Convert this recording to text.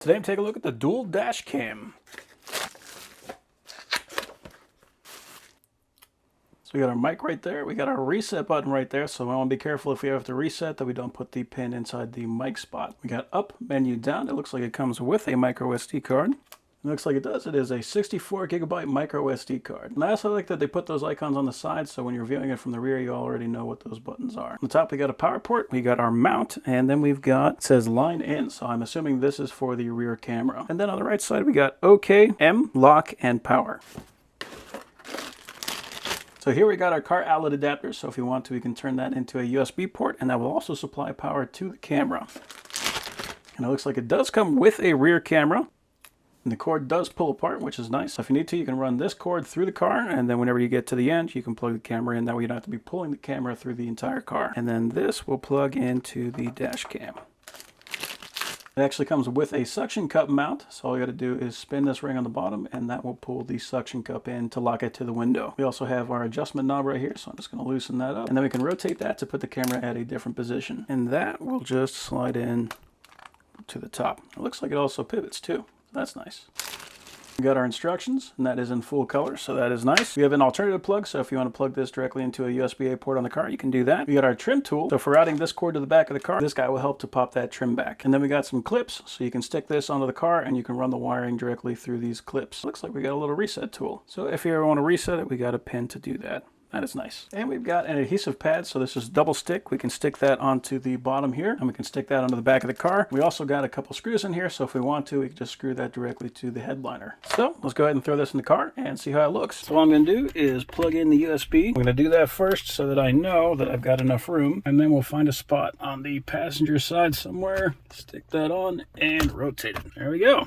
Today I'm taking a look at the dual dash cam. So we got our mic right there. We got our reset button right there. So we want to be careful if we have to reset that we don't put the pin inside the mic spot. We got up, menu down. It looks like it comes with a micro SD card. It looks like it does. It is a 64 gigabyte micro SD card. And I also like that they put those icons on the side, so when you're viewing it from the rear, you already know what those buttons are. On the top, we got a power port. We got our mount, and then we've got, it says line in, so I'm assuming this is for the rear camera. And then on the right side, we got OK, M, lock, and power. So here we got our car outlet adapter, so if you want to, we can turn that into a USB port, and that will also supply power to the camera. And it looks like it does come with a rear camera. And the cord does pull apart, which is nice. So if you need to, you can run this cord through the car, and then whenever you get to the end, you can plug the camera in. That way you don't have to be pulling the camera through the entire car. And then this will plug into the dash cam. It actually comes with a suction cup mount, so all you got to do is spin this ring on the bottom, and that will pull the suction cup in to lock it to the window. We also have our adjustment knob right here, so I'm just going to loosen that up. And then we can rotate that to put the camera at a different position. And that will just slide in to the top. It looks like it also pivots too. That's nice. We got our instructions, and that is in full color, so that is nice. We have an alternative plug, so if you want to plug this directly into a USB-A port on the car, you can do that. We got our trim tool, so for routing this cord to the back of the car, this guy will help to pop that trim back. And then we got some clips, so you can stick this onto the car, and you can run the wiring directly through these clips. Looks like we got a little reset tool. So if you ever want to reset it, we got a pin to do that. That is nice. And we've got an adhesive pad, so this is double stick. We can stick that onto the bottom here, and we can stick that onto the back of the car. We also got a couple screws in here, so if we want to, we can just screw that directly to the headliner. So let's go ahead and throw this in the car and see how it looks. So all I'm going to do is plug in the USB. I'm going to do that first so that I know that I've got enough room, and then we'll find a spot on the passenger side somewhere, stick that on, and rotate it. There we go.